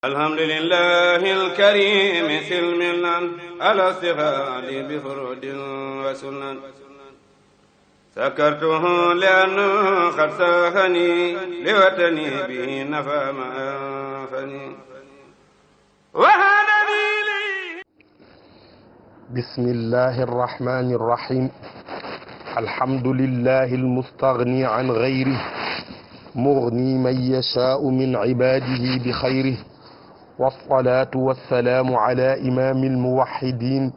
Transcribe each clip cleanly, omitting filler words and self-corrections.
الحمد لله الكريم سلمنا على استغال بفرود وسنن سكرته لأنه قد ساخني لوطني به نفى ما أنفني وهدني لي. بسم الله الرحمن الرحيم. الحمد لله المستغني عن غيره مغني من يشاء من عباده بخيره، والصلاة والسلام على إمام الموحدين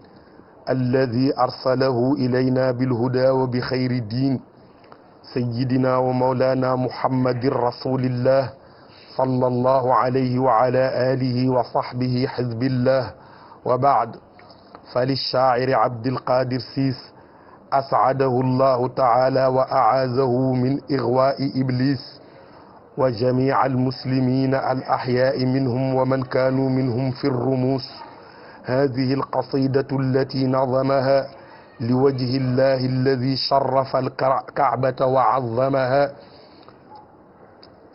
الذي أرسله إلينا بالهدى وبخير الدين، سيدنا ومولانا محمد رسول الله صلى الله عليه وعلى آله وصحبه حزب الله. وبعد، فللشاعر عبد القادر سيس أسعده الله تعالى وأعاذه من إغواء إبليس وجميع المسلمين الأحياء منهم ومن كانوا منهم في الرموس، هذه القصيدة التي نظمها لوجه الله الذي شرف الكعبة وعظمها،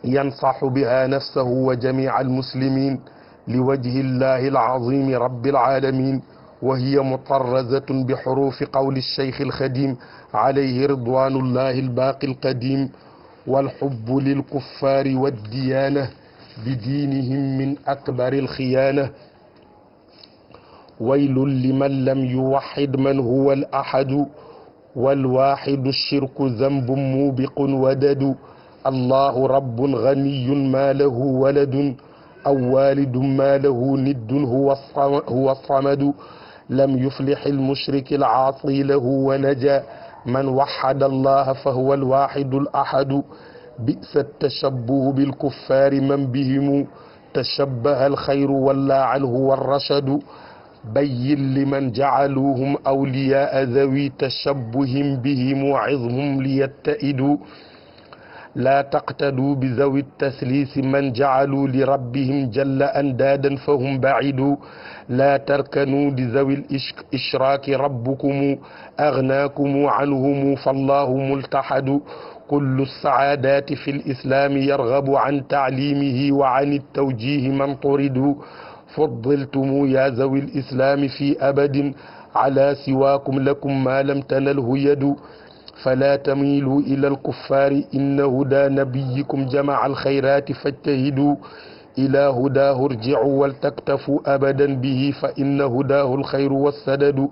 ينصح بها نفسه وجميع المسلمين لوجه الله العظيم رب العالمين، وهي مطرزة بحروف قول الشيخ الخديم عليه رضوان الله الباقي القديم: والحب للكفار والديانة بدينهم من أكبر الخيانة، ويل لمن لم يوحد من هو الأحد، والواحد الشرك ذنب موبق ودد، الله رب غني ما له ولد، أو والد ما له ند هو الصمد، لم يفلح المشرك العاصي له ونجا، من وحد الله فهو الواحد الأحد، بئس التشبه بالكفار من بهم تشبه الخير ولا عنه والرشد، بين لمن جعلوهم أولياء ذوي تشبه بهم وعظهم ليتئدوا، لا تقتدوا بذوي التثليث من جعلوا لربهم جل أندادا فهم بعيدوا، لا تركنوا لذوي الإشراك ربكم أغناكم عنهم فالله ملتحد، كل السعادات في الإسلام يرغب عن تعليمه وعن التوجيه من طردوا، فضلتم يا ذوي الإسلام في أبد على سواكم لكم ما لم تنله يد، فلا تميلوا إلى الكفار إن هدى نبيكم جمع الخيرات فاجتهدوا، إلى هداه ارجعوا ولتكتفوا أبدا به فإن هداه الخير والسدد،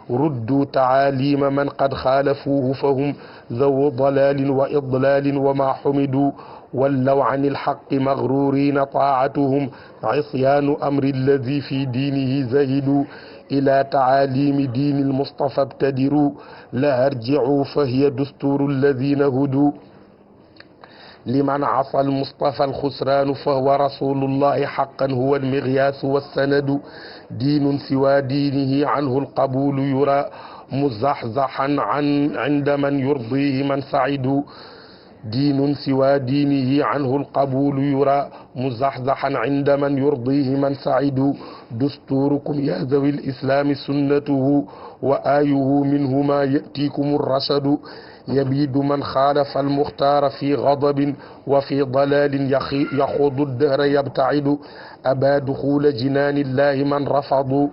ردوا تعاليم من قد خالفوه فهم ذو ضلال وإضلال وما حمدوا، ولوا عن الحق مغرورين طاعتهم عصيان أمر الذي في دينه زهدوا، إلى تعاليم دين المصطفى ابتدروا لا ارجعوا فهي دستور الذين هدوا، لمن عصى المصطفى الخسران فهو رسول الله حقا هو المغياث والسند، دين سوى دينه عنه القبول يرى مزحزحا عند من يرضيه من سعد، دين سوى دينه عنه القبول يرى مزحزحا عند من يرضيه من سعد، دستوركم يا ذوي الإسلام سنته وآيه منهما يأتيكم الرشد، يبيد من خالف المختار في غضب وفي ضلال يخوض الدهر يبتعد، أبى دخول جنان الله من رفضوا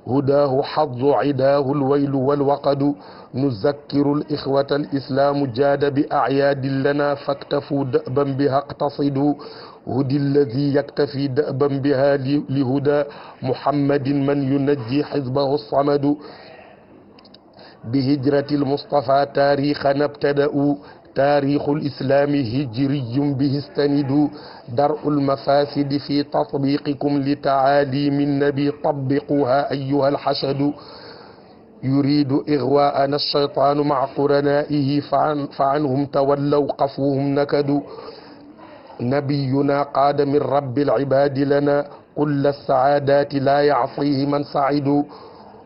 هداه حظ عداه الويل والوقد، نذكر الإخوة الإسلام جاد بأعياد لنا فاكتفوا دأبا بها اقتصدوا، هدي الذي يكتفي دأبا بها لهدى محمد من ينجي حزبه الصمد، بهجرة المصطفى تاريخنا ابتدأوا تاريخ الإسلام هجري به استندوا، درء المفاسد في تطبيقكم لتعاليم النبي طبقوها أيها الحشد، يريد إغواءنا الشيطان مع قرنائه فعنهم تولوا قفوهم نكدوا، نبينا قاد من رب العباد لنا كل السعادات لا يعصيه من سعدوا،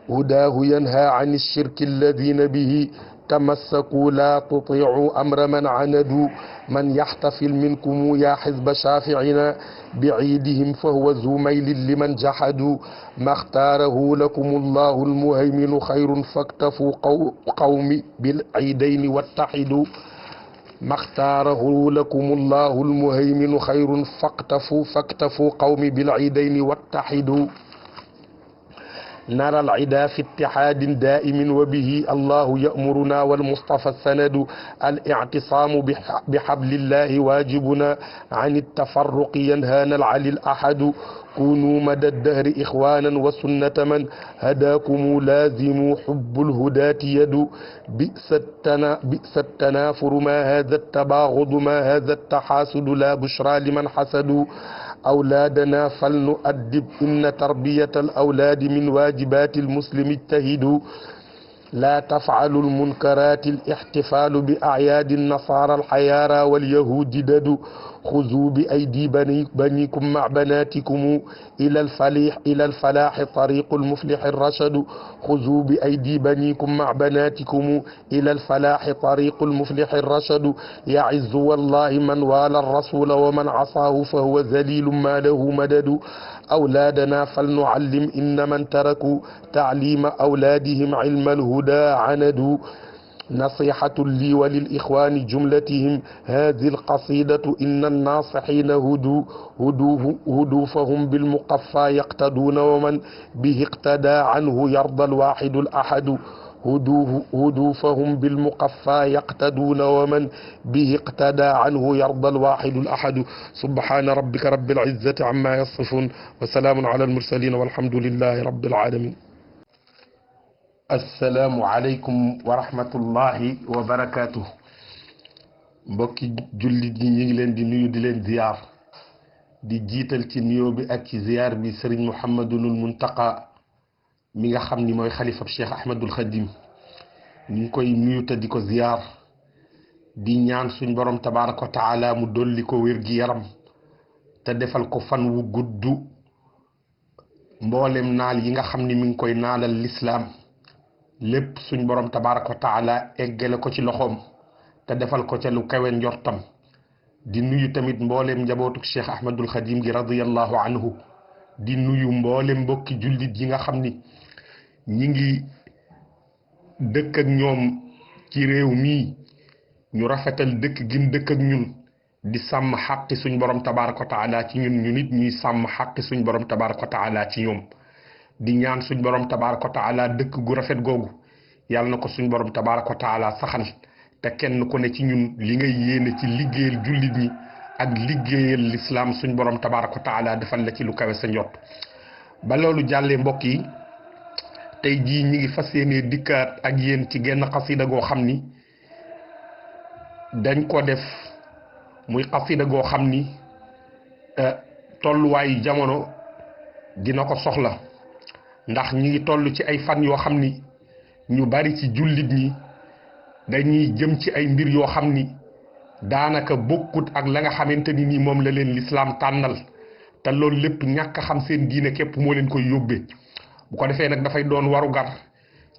هداه ينهى عن الشرك الذين به تمسكوا لا تطيعوا أمر من عندوا، من يحتفل منكم يا حزب شافعنا بعيدهم فهو ذو ميل لمن جحدوا، ما اختاره لكم الله المهيمن خير فاكتفوا قوم بالعيدين واتحدوا، maxtaarahu lakum allahu almuhayminu xayrun faktafu qawmi bilciidayni wattaxidu nara alcida fi ittixaadin daa'imin wa bihi allahu ya'muruna walmustafa sanadu al-ictisaamu bixablillahi waajibuna an ittafarruqi yanhaana alcali alahadu kunu mada dahri ixwanan wa sunnata man hadaakumu laazimu xubbul hudaati yadu bisa tanaafuru ma haada tabaaxudu ma haada taxaasudu la bushra liman xasadu awlaadana fal nu addib inna tarbiyata al awlaadi min waajibaati al muslimi ijtahidu laa tafcalu al munkaraati al ixtifaalu bi acyaadi nasaara al xayaara wal yahuudi dadu xuzuu bi aydi banikum mac banaatikum ila alfalaaxi tariiqu almuflixi rachadu xuzuu bi aydi banikum mac banaatikum ila alfalaaxi tariiqu almuflixi rachadu yacizu wallahi man waala arrasula wa man casaahu fa huwa zalilu ma lahu madadu awlaadana falnucallim inna man taraku tacliima awlaadihim cilma alhuda canadu نصيحة لي وللإخوان جملتهم هذه القصيدة إن الناصحين هدوفهم بالمقفى يقتدون ومن به اقتدى عنه يرضى الواحد الأحد هدوفهم بالمقفى يقتدون ومن به اقتدى عنه يرضى الواحد الأحد سبحان ربك رب العزة عما يصفون وسلام على المرسلين والحمد لله رب العالمين assalaamu aleykum wa rahmatullahi wa barakaatu. mbokki jullit ñi ñu ngi leen di nuyu di leen ziyaar di jiital ci nuyoo bi ak ci ziyaar bi sëriñ Muhammadul Muntaqa mi nga xam ni mooy xalifab Cheikh Ahmadul Xadim ñu ngi koy nuyu te di ko ziyaar di ñaan suñ borom tabaaraka wa taala mu dolli ko wér gi yaram te defal ko fan wu gudd mboolem naal yi nga xam ni mi ngi koy naalal lislaam lépp suñ borom tabaaraka wa taala eggale ko ci loxoom te defal ko ca lu kawe njortam di nuyu tamit mboolem njabootuk Cheikh Ahmadul Xadim gi radiyallahu anhu di nuyu mboolem mbokki jullit yi nga xam ni ñi ngi dëkk ak ñoom ci réew mii ñu rafetal dëkk gim dëkk ak ñun di sàmm xaqi suñ borom tabaaraka wa taala ci ñun ñu nit ñuy sàmm xaqi suñ borom tabaaraka wa taala ci ñoom di ñaan suñ borom tabaaraka wa taala dëkk gu rafet googu yàlla na ko suñ borom tabaaraka wa taala saxal te kenn ku ne ci ñun li ngay yéene ci liggéeyal jullit ñi ak liggéeyal lislaam suñ borom tabaaraka wa taala defal la ci lu kawe sa njott ba loolu jàllee mbokk yi tey jii ñi ngi fas yéene dikkaat ak yéen ci genn xasida goo xam ni dañ ko def muy xasida goo xam ni tolluwaayu jamono dina ko soxla ndax ñi ngi toll ci ay fan yoo xam ni ñu bari ci jullit ñi dañuy jëm ci ay mbir yoo xam ni daanaka bokkut ak la nga xamante ni nii moom la leen lislaam tànnal te loolu lépp ñàkk a xam seen diine képp moo leen koy yóbbee bu ko defee nag dafay doon warugar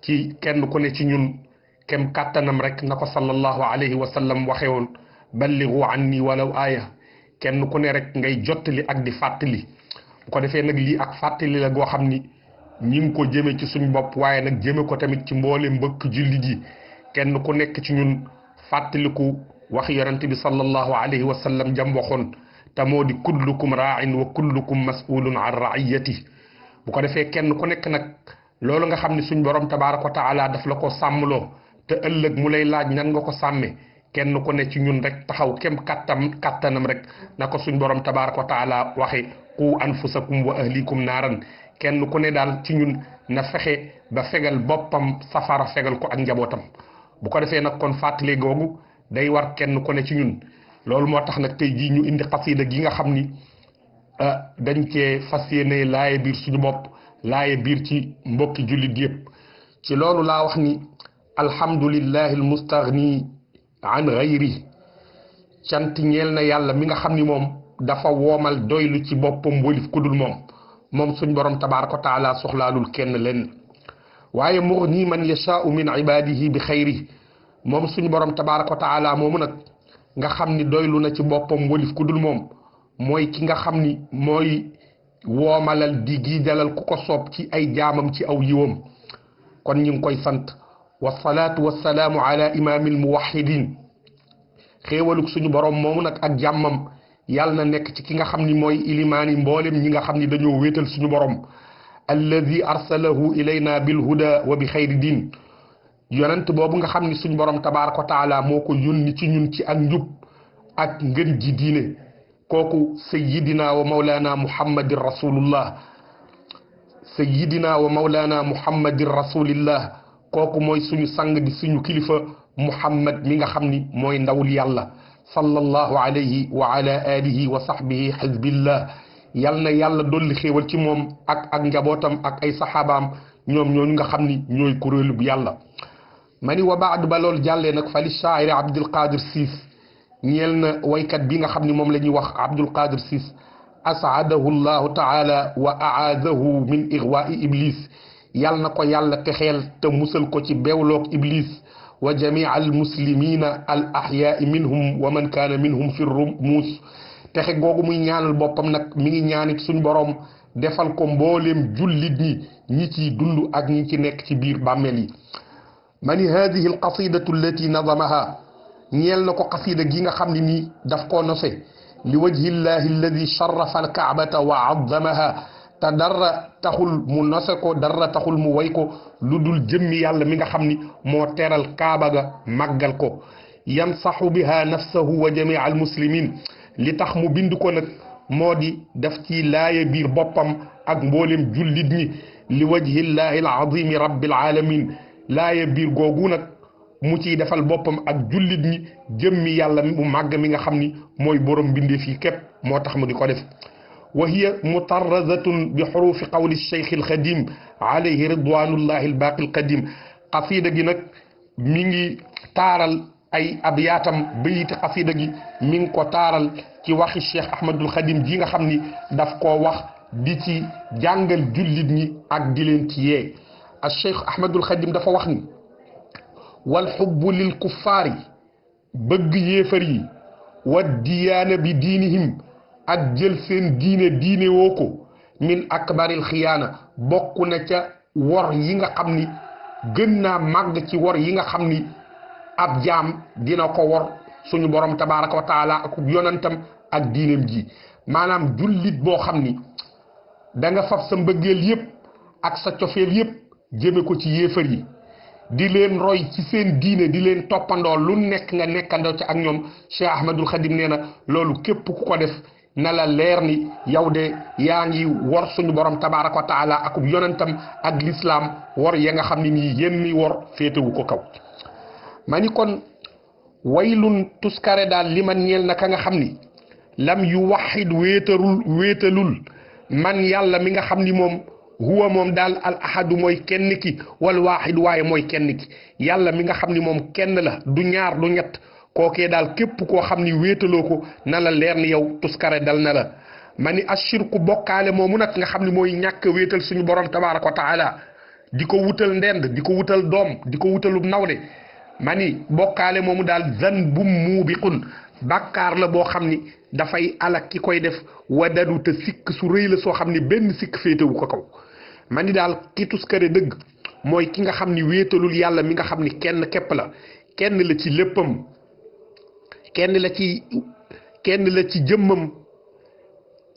ci kenn ku ne ci ñun kem kàttanam rek na ko sallallahu alayhi wa sallam waxee woon balligu anni walaw aaya kenn ku ne rek ngay jottali ak di fàttali bu ko defee nag lii ak fàttali la goo xam ni ñi ngi ko jëme ci suñ bopp waaye nag jëme ko tamit ci mboole mbëkk jullit yi kenn ku nekk ci ñun fàttaliku wax yonent bi sallallahu alayhi wa sallam jam waxoon te moo di kullukum raa'in wa kullukum mas'ulun an ra'iyati bu ko defee kenn ku nekk nag loolu nga xam ne suñ borom tabaaraka wa taala daf la ko sàmmloo te ëllëg mu lay laaj nan nga ko sàmme kenn ku ne ci ñun rek taxaw kem kattanam rek na ko suñ borom tabaaraka wa taala waxe qu anfusakum wa ahlikum naaran kenn ku ne daal ci ñun na fexe ba fegal boppam safara fegal ko ak njabootam bu ko defee nag kon fàttali googu day war kenn ku ne ci ñun loolu moo tax nag tey jii ñu indi xasida gi nga xam ni dañ cee fas yéene laaye biir suñu bopp laaye biir ci mbokki jullit yëpp ci loolu laa wax ni alhamdulillahi almustaghni an ghayri cant ñeel na yàlla mi nga xam ni moom dafa woomal doylu ci boppam wolif kudul moom suñ borom tabaaraka wa taala soxlaalul kenn leen waaye mughni man yashaa'u min ibadihi bi xayri moom suñ borom tabaaraka wa taala moomu nag nga xam ni doylu na ci boppam wolif kudul moom mooy ki nga xam ni mooy woomalal di giidalal ku ko soob ci ay jaamam ci aw yiwam kon ñu ngi koy sant wasalaatu wasalaamu ala imaamil muwahidin xéewaluk suñu borom moomu nag ak jàmmam yàlla na nekk ci ki nga xam ni mooy ilimaani mboolem ñi nga xam ni dañoo wéetal suñu borom alladi arsalahu ilayna bil huda wa bi xayri diin yonent boobu nga xam ni suñu borom tabaaraka wa taala moo ko yónni ci ñun ci ak njub ak ngën ji diine kooku sayyidina wa mawlana muhammadin rasulullah sayyidina wa mawlana muhammadin rasulillah kooku mooy suñu sang di suñu kilifa muhammad mi nga xam ni mooy ndawul yàlla sallallahu alayhi wa ala alihi wa sahbihi xizbillah yal na yàlla dolli xéewal ci moom ak njabootam ak ay saxaabaam ñoom ñooñu nga xam ni ñooy kuréelu bu yàlla ma ni wa baadu ba loolu jàllee nag fali shaa'iri Abdul Qadir Siis ñeel na waykat bi nga xam ni moom la ñuy wax Abdul Qadir Siis asaadahu llahu taala wa aadahu min igwaa'i iblis yal na ko yàlla texeel te musal ko ci bewloog iblis wa jamii al muslimina al ahyaai minhum wa man kaana minhum fi rumuus texe googu muy ñaanal boppam nag mi ngi ñaanit suñ borom defal ko mbooleem jullit ñi ci dund ak ñi ci nekk ci biir bàmmeel yi ma ni hadihi al qasidatu allati nadamaha ñeel na ko qasida gi nga xam ne nii daf koo nose li wajhi llahi alladi sharafa al kaabata wa azzamaha te dara taxul mu nose ko dara taxul mu way ko lu dul jëmmi yàlla mi nga xam ni moo teral kaaba ga màggal ko yansaxu biha nafsahu wa jamii al muslimin li tax mu bind ko nag moo di daf ci laaye biir boppam ak mboolem jullit ñi li wajhillahi al azimi rabbil alamin laaye biir googu nag mu ciy defal boppam ak jullit ñi jëmmi yàlla mu màgg mi nga xam ni mooy borom mbindeef yi képp moo tax mu di ko def wa hiya mutarrazatun bi xurufi qawli cheikh alxadim alayhi ridwanullahi albaqi alqadim xasida gi nag mi ngi taaral ay abyaatam bayiti xasida gi mi ngi ko taaral ci waxi cheikh ahmadul xadim ji nga xam ni daf koo wax di ci jàngal jullit ñi ak di leen ci yee a cheikh ahmadul xadim dafa wax ni wal xubbu lil kuffaari bëgg yéefar yi wa diyaana bi diinihim ak jël seen diine woo ko min akbaril xiyaana bokk na ca wor yi nga xam ni gën naa màgg ci wor yi nga xam ni ab jaam dina ko wor suñu borom tabaraka wa taala ak yonantam ak diineem ji maanaam jullit boo xam ni da nga fab sa mbëggeel yépp ak sa cofeel yépp jëme ko ci yéefar yi di leen roy ci seen diine di leen toppandoo lu nekk nga nekkandoo ci ak ñoom Cheikh Ahmadul Xadim nee na loolu képp ku ko def na la leer ni yow de yaa ngi wor suñu borom tabaraka wa taala ak yonantam ak l'islam wor ya nga xam ne nii yéen mi wor féetewu ko kaw ma ni kon waylun tuskare daal li man ñeel na ka nga xam ni lam yu waxid wéetalul man yàlla mi nga xam ni moom huwa moom daal al ahadu mooy kenn ki wal waaxid waaye mooy kenn ki yàlla mi nga xam ni moom kenn la du ñaar du ñett kookee daal képp koo xam ni wéetaloo ko na la leer ni yow tuskare dal na la ma ni ashirku bokkaale moomu nag nga xam ni mooy ñàkk wéetal suñu borom tabaraka wa taala di ko wutal ndend di ko wutal doom di ko wutalub nawle ma ni bokkaale moomu daal zanbum muubiqun bàkkaar la boo xam ni dafay alak ki koy def wadadu te sikk su rëy la soo xam ni benn sikk féetewu ko kaw ma ni daal ki tuskare dëgg mooy ki nga xam ni wéetalul yàlla mi nga xam ni kenn képp la kenn la ci léppam kenn la ci jëmmam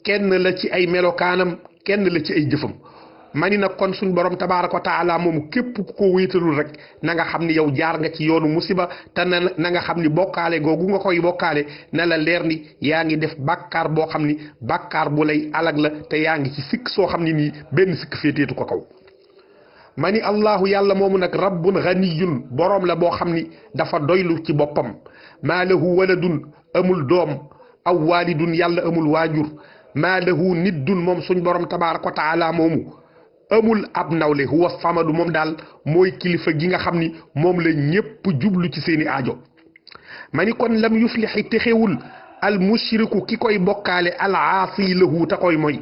kenn la ci ay melokaanam kenn la ci ay jëfam ma ni nag kon suñ borom tabaaraka wa taala moomu képp ku ko wéetalul rek na nga xam ni yow jaar nga ci yoonu musiba te na nga xam ni bokkaale googu nga koy bokkaale na la leer ni yaa ngi def bàkkaar boo xam ni bàkkaar bu lay alag la te yaa ngi ci sikk soo xam ni nii benn sikk féeteetu ko kaw ma ni allahu yàlla moomu nag rabbun ganiyun boroom la boo xam ni dafa doylu ci boppam maa lahu waladun amul doom aw walidun yàlla amul waajur maa lahu niddun moom suñ borom tabaaraka wa taala moomu amul ab nawle huwa samadu moom daal mooy kilifa gi nga xam ni moom la ñépp jublu ci seeni aajo ma ni kon lam yuflixi texewul al mushriku ki koy bokkaale al aasi lahu ta koy mooy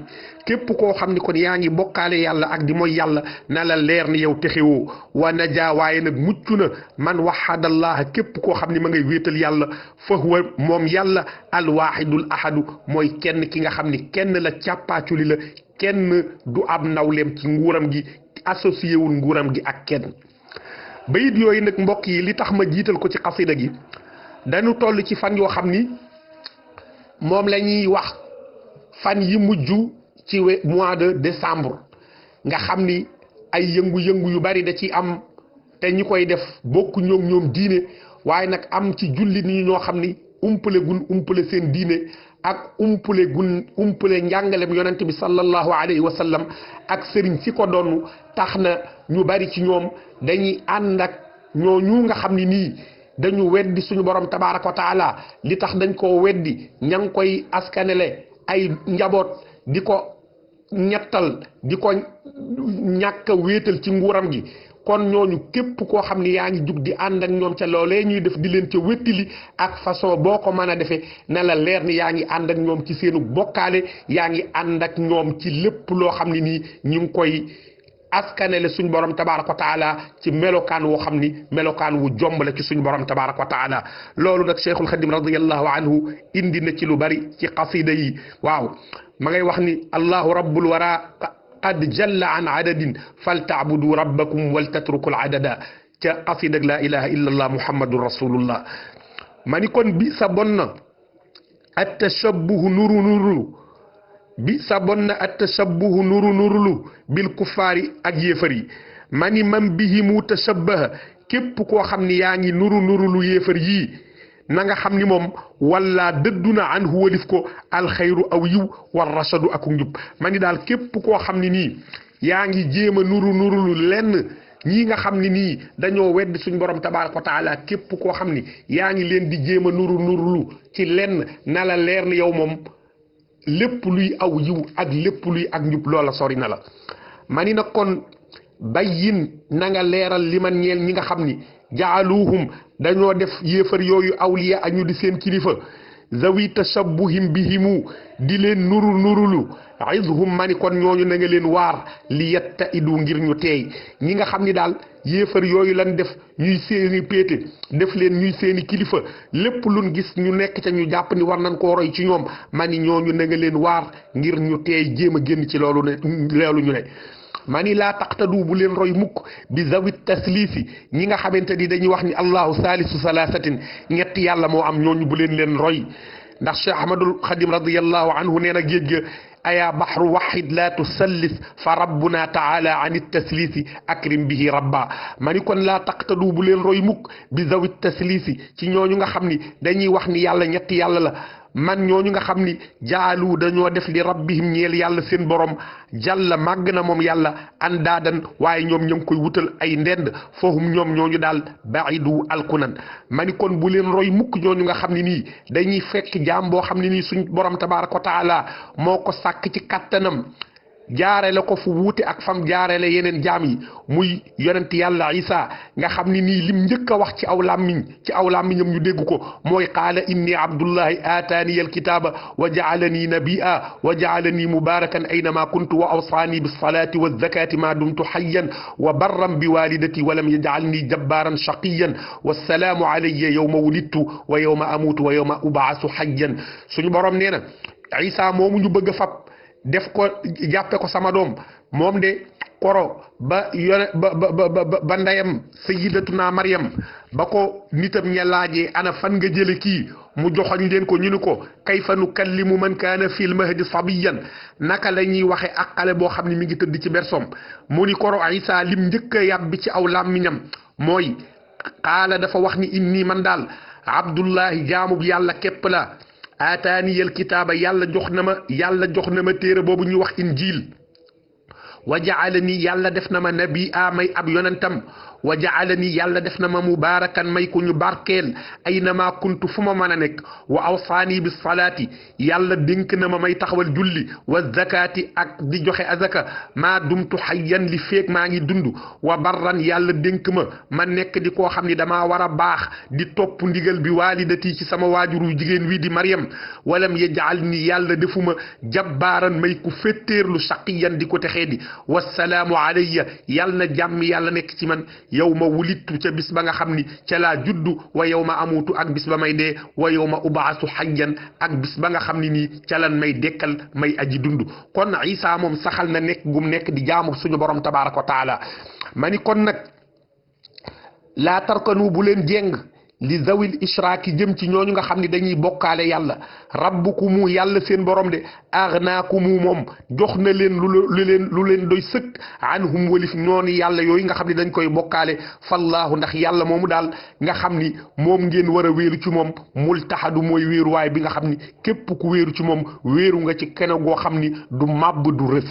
képp koo xam ni kon yaa ngi bokkaale yàlla ak di mooy yàlla na la leer ni yow texewoo wa najaa waaye nag mucc na man waxadallaha képp koo xam ni ma ngay wéetal yàlla fa huwa moom yàlla al waahidul ahadu mooy kenn ki nga xam ni kenn la càppaaculi la kenn du ab nawleem ci nguuram gi associé wul nguuram gi ak kenn bayit yooyu nag mbokk yi li tax ma jiital ko ci xasida gi dañu toll ci fan yoo xam ni moom la ñuy wax fan yi mujj ci mois de décembre nga xam ni ay yëngu-yëngu yu bari da ci am te ñi koy def bokk ñoom diine waaye nag am ci jullit ñi ñoo xam ni umpale seen diine ak umpale njàngalem yonent bi sallallahu alayhi wa sallam ak sëriñ si ko doonu tax na ñu bari ci ñoom dañuy ànd ak ñooñu nga xam ni nii dañu weddi suñu borom tabaraka wa taala li tax dañ koo weddi ña ngi koy askanele ay njaboot di ko ñettal di ko ñàkk a wéetal ci nguuram gi kon ñooñu képp koo xam ni yaa ngi jug di ànd ak ñoom ca loolee ñuy def di leen ca wéttili ak façon boo ko mën a defee na la leer ni yaa ngi ànd ak ñoom ci seenu bokkaale yaa ngi ànd ak ñoom ci lépp loo xam ne nii ñu ngi koy askanele suñ borom tabaraka wa taala ci melokaan woo xam ni melokaan wu jomb la ci suñ borom tabaraka wa taala loolu nag Cheikhul Khadim radiyallahu anhu indi na ci lu bari ci qasida yi waaw ma ngay wax ni allahu rabbul wara qad jalla an adadin faltaabudu rabbakum waltatruku al adada ca qasida la ilaha illa allah muhammadun rasulullah ma ni kon bi sa bon na at tashabbuhu nuru bi sa bon na at tashabbuhu nurulu bil kuffaari ak yéefar yi ma ni man bihimu tashabbaha képp koo xam ni yaa ngi nurulu yéefar yii na nga xam ni moom wala dëdduna anhu walif ko alxayru aw yiw war rashadu ak njub ma ni daal képp koo xam ni nii yaa ngi jéem a nurulu lenn ñii nga xam ni nii dañoo weddi suñ borom tabaraka wa taala képp koo xam ni yaa ngi leen di jéem a nurulu ci lenn na la leer ni yow moom lépp luy aw yiw ak lépp luy ak njub loola sori na la ma ni nag kon bayyin na nga leeral li man ñeel ñi nga xam ni jaaluhum dañoo def yéefar yooyu awliya añu di seen kilifa zawi tashabbuhim bihimu di leen nurulu izhum ma ni kon ñooñu na nga leen waar li yetta idu ngir ñu teey ñi nga xam ni daal yéefar yooyu lan def ñuy seeni péete def leen ñuy seeni kilifa lépp luñ gis ñu nekk ca ñu jàpp ni war nañ koo roy ci ñoom ma ni ñooñu na nga leen waar ngir ñu teey jéem a génn ci loolu ñu ne ma ni laa taqtadu bu leen roy mukk bi zawit tasliisi ñi nga xamante ni dañuy wax ni allahu salisu salasatin ñetti yàlla moo am ñooñu bu leen roy ndax Cheikh Ahmadul Xadim radiyallahu anhu nee na géej ga aya bahru wahid la tusallis fa rabbuna taala an tasliisi akrim bihi rabba ma ni kon laa taqtadu bu leen roy mukk bi zawit tasliisi ci ñooñu nga xam ni dañuy wax ni yàlla ñetti yàlla la man ñooñu nga xam ni jaalu dañoo def li rabbihim ñeel yàlla seen borom jàlla màgg na moom yàlla andaadan waaye ñoom ñu ngi koy wutal ay ndend foohum ñoom ñooñu daal baidu alkunan ma ni kon bu leen roy mukk ñooñu nga xam ne nii dañuy fekk jaam boo xam ne nii suñ borom tabaraka wa taala moo ko sàkk ci kattanam jaarale ko fu wuute ak fam jaarale yeneen jaam yi muy yonent yàlla Isa nga xam ni nii lim njëkk a wax ci aw làmmiñam ñu dégg ko mooy qaala inni abdullahi aataani alkitaaba wa jaalani nabiyya wa jaalani mubarakan aynama kuntu wa awsaani bisalati wazakati ma dumtu hayyan wa barran bi walidati wa lam yaj'alni jabbaran shaqiyan wassalaamu alayya yawma wulidtu wa yawma amutu wa yawma ub'asu hayyan suñu borom nee na Isa moomu ñu bëgg a fab def ko jàppe ko sama doom moom de koro ba ndeyam sayyidatuna Maryam ba ko nitam ña laajee ana fan nga jële kii mu joxoñ leen ko ñu ni ko kayfa nukallimu man kaana fil mahdi sabiyan naka la ñuy waxe ak xale boo xam ne mi ngi tëdd ci bersom mu ni koro Isa lim njëkk a yàbbi ci aw làmmiñam mooy qaala dafa wax ni inni man daal abdullahi jaamub yàlla képp la aataaniyal kitaaba yàlla jox na ma téere boobu ñuy wax injiil wa jaalani yàlla def na ma nabiya may ab yonentam wa jaalani yàlla def na ma mubaarakan may ko ñu barkeel aynama kuntu fu ma mën a nekk wa awsaani bis salaati yàlla dénk na ma may taxawal julli wa zakaati ak di joxe azaka maa dumtu hayyan li feek maa ngi dund wa barran yàlla dénk ma nekk di koo xam ni damaa war a baax di topp ndigal bi waalidati ci sama waajuru jigéen wi di Maryam walam yaj'alni yàlla defuma jabbaaran may ku féttéerlu shaqiyan di ko texee di wassalaamu alayya yàlla na jàmm yàlla nekk ci man yow ma wulittu ca bis ba nga xam ni ca laa juddu wa yow ma amutu ak bis ba may dee wa yow ma ubaasu hayyan ak bis ba nga xam ni nii ca lan may dekkal may aji dund kon Isa moom saxal na nekk gum nekk di jaamu suñu borom tabaraka wa taala ma ni kon nag laa tarkanu bu leen jéng li zawil ishraaki jëm ci ñooñu nga xam ni dañuy bokkaale yàlla rabbukumu yàlla seen borom de aghnaakumu moom jox na leen lu leen doy sëkk anhum walif ñoonu yàlla yooyu nga xam ni dañ koy bokkaale fallaahu ndax yàlla moomu daal nga xam ni moom ngeen war a wéeru ci moom multahadu mooy wéeruwaay bi nga xam ni képp ku wéeru ci moom wéeru nga ci kene goo xam ni du màbb du rës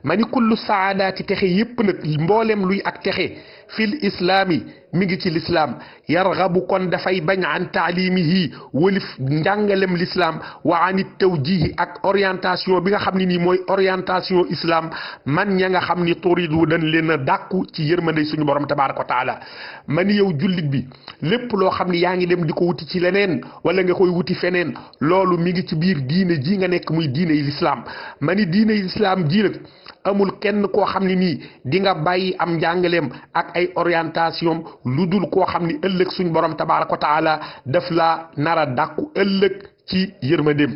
ma ni kullu saadaati texe yépp nag mboolem luy ak texe fil islaami mi ngi ci lislaam yargabu kon dafay bañ an taalimihi walif njàngalem lislaam wa anit tawjihi ak orientation bi nga xam ne nii mooy orientation islam man ña nga xam ni turidu dañ leen a dàkku ci yërmande suñu borom tabaraka wa taala ma ni yow jullit bi lépp loo xam ni yaa ngi dem di ko wuti ci leneen wala nga koy wuti feneen loolu mi ngi ci biir diine ji nga nekk muy diine yi lislaam ma ni diine yi lislaam ji nag amul kenn koo xam ne nii di nga bàyyi am njàngaleem ak ay orientation lu dul koo xam ni ëllëg suñ borom tabaraka wa taala daf laa nara dàkku ëllëg ci yërmandeem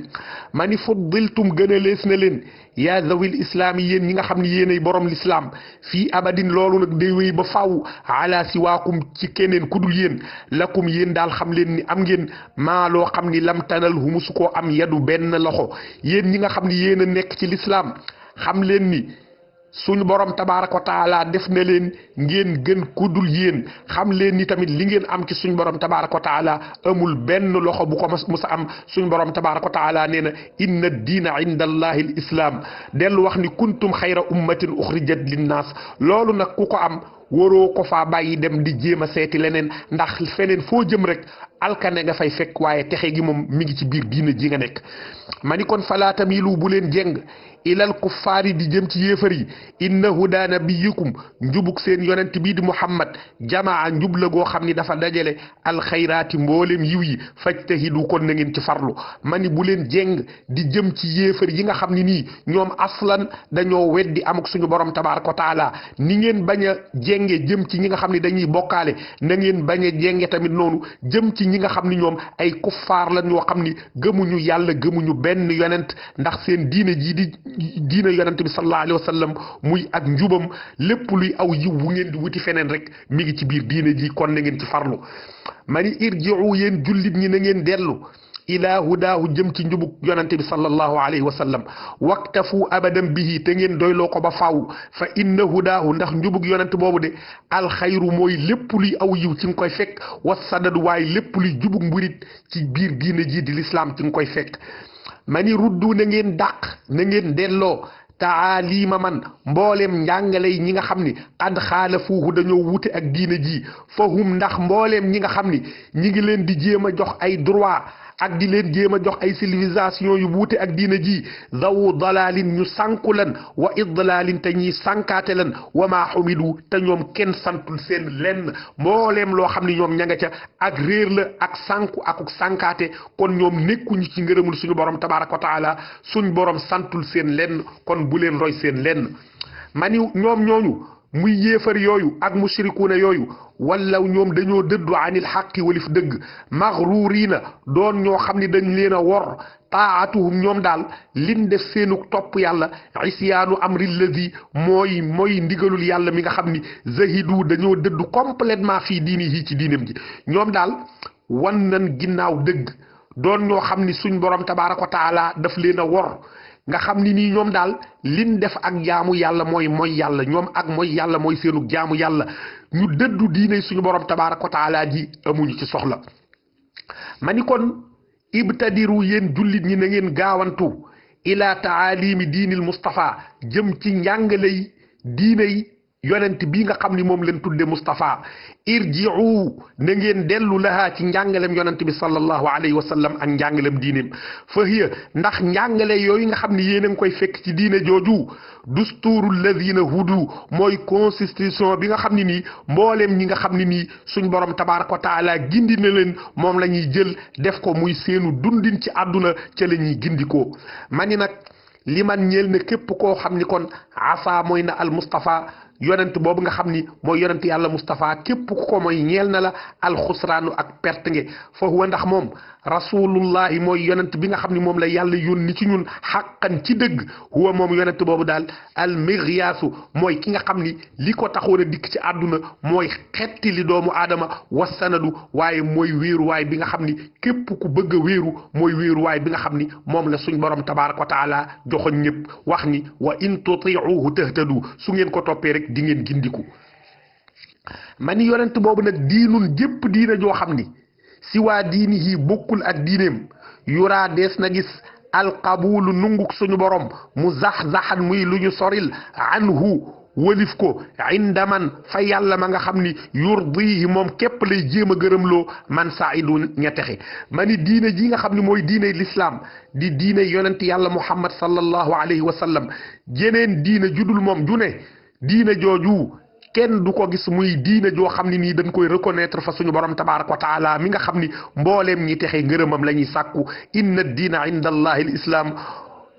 ma ni fuddiltum gën a lees na leen yaa zawil islaam yi yéen ñi nga xam ne yéenay borom lislaam fii abadin loolu nag day wéy ba faw ala siwaakum ci keneen kudul yéen lakum yéen daal xam leen ni am ngeen maa loo xam ni lam tanal hu musu koo am yadu benn loxo yéen ñi nga xam ni yéen a nekk ci lislaam xam leen ni suñu borom tabaaraka wa taala def na leen ngeen gën kudul yéen xam leen ni tamit li ngeen am ci suñu borom tabaaraka wa taala amul benn loxo bu ko musa am suñu borom tabaaraka wa taala nee na inna diina inda allahi al islam dellu wax ni kuntum xayra ummatin uxrijat linnaas loolu nag ku ko am waroo ko faa bàyyi dem di jéem a seeti leneen ndax feneen foo jëm rek alkane nga fay fekk waaye texe gi moom mi ngi ci biir diina ji nga nekk ma ni kon falaa tamilu bu leen jeng ilal kuffaari di jëm ci yéefar yi inna huda nabiyikum njubug seen yonent bii di muhammad jamaa njub la goo xam ni dafa dajale alxayraati mboolem yiw yi fajtahidu kon na ngeen ci farlu ma ni bu leen jeng di jëm ci yéefar yi nga xam ni nii ñoom aslan dañoo weddi amuk suñu borom tabaraka wa taala ni ngeen bañ a jenge jëm ci ñi nga xam ni dañuy bokkaale na ngeen bañ a jenge tamit noonu jëm ci ñi nga xam ni ñoom ay kuffaar la ñoo xam ni gëmuñu yàlla gëmuñu benn yonent ndax seen diine jii di diina yonante bi sallallahu alayhi wa sallam muy ak njubam lépp luy aw yiw bu ngeen di wuti feneen rek mi ngi ci biir diine ji kon na ngeen ci farlu ma ni irji'u yéen jullit ñi na ngeen dellu ilaa hudaahu jëm ci njubug yonante bi sallallahu alayhi wa sallam waktafu abadan bihi te ngeen doyloo ko ba faaw fa inna hudaahu ndax njubug yonante boobu de alxayru mooy lépp luy aw yiw ci nga koy fekk wasadadu waaye lépp luy jubug mburit ci biir diine ji di l'islam ci nga koy fekk ma ni ruddu na ngeen dàq na ngeen delloo taalima man mbooleem njàngale yi ñi nga xam ni qad xaalafuuhu dañoo wute ak diine ji fahum ndax mbooleem ñi nga xam ni ñi ngi leen di jéem a jox ay droit ak di leen jéem a jox ay civilisation yu wuute ak diina ji zawu dalalin ñu sànku lan wa idlalin te ñiy sànkaate lan wa maa xumidu te ñoom kenn santul seen lenn mbooleem loo xam ne ñoom ña nga ca ak réer la ak sànku akuk sànkaate kon ñoom nekkuñu ci ngërëmul suñu borom tabaraka wa taala suñ borom santul seen lenn kon bu leen roy seen lenn mani ñoom ñooñu muy yéefar yooyu ak mushrikuuna yooyu walaw ñoom dañoo dëddu anil xaqi walif dëgg maxruuriina doon ñoo xam ne dañ leen a wor taatuhum ñoom daal lin def seenu topp yàlla isyaanu amri lazi mooy ndigalul yàlla mi nga xam ni zahidu dañoo dëddu complètement fii diini yi ci diinam ji ñoom daal wan nan ginnaaw dëgg doon ñoo xam ni suñ borom tabaaraka wa taala daf leen a wor nga xam ni nii ñoom daal liñ def ak jaamu yàlla mooy yàlla ñoom ak mooy yàlla mooy seenu jaamu yàlla ñu dëddu diine suñu borom tabaaraka wa taala ji amuñu ci soxla ma ni kon ibtadiru yéen jullit ñi na ngeen gaawantu ila taalimi diinil Mustafa jëm ci njàngaley diiney yonent bii nga xam ni moom leen tudde Mustafa irji'u na ngeen dellu lahaa ci njàngalem yonent bi sallallahu alayhi wa sallam ak njàngalem diineem fa hiya ndax njàngale yooyu nga xam ni yéen a ngi koy fekk ci diine jooju dusturul ladina hudu mooy constitution bi nga xam ne nii mbooleem ñi nga xam ne nii suñ borom tabaraka wa taala gindi na leen moom la ñuy jël def ko muy seenu dundin ci àdduna ca la ñuy gindikoo ma ni nag li man ñeel na képp koo xam ni kon asa mooy na al Mustafa yonent boobu nga xam ni mooy yonent yàlla Moustapha képp ku ko mooy ñeel na la alxusraanu ak perte nge fa huwa ndax moom rasulullahi mooy yonent bi nga xam ni moom la yàlla yónni ci ñun xaqan ci dëgg huwa moom yonent boobu daal al miryaasu mooy ki nga xam ni li ko taxoon a dikk ci àdduna mooy xetti li doomu aadama wasanadu waaye mooy wéeruwaay bi nga xam ni képp ku bëgg a wéeru mooy wéeruwaay bi nga xam ni moom la suñ borom tabaraka wa taala joxoon ñëpp wax ni wa in tutiuhu tahtadu su ngeen ko toppee rek di ngeen gindiku ma ni yonent boobu nag diinun jépp diina joo xam ni si waa diini yi bokkul ak diineem yuraa dees na gis alqabulu nunguk suñu borom mu zax-zaxan muy lu ñu soril anhu walif ko indaman fa yàlla ma nga xam ni yurdihi moom képp lay jéem a gërëmloo man saidu ña texe ma ni diine ji nga xam ni mooy diine l'islam di diine yonent yàlla muhammad sallallahu alayhi wa sallam jeneen diine judul moom ju ne diine jooju kenn du ko gis muy diine joo xam ne nii dañ koy reconnaître fa suñu borom tabaraka wa taala mi nga xam ni mbooleem ñi texe ngërëmam la ñuy sàkku inna diina inda allahi l islam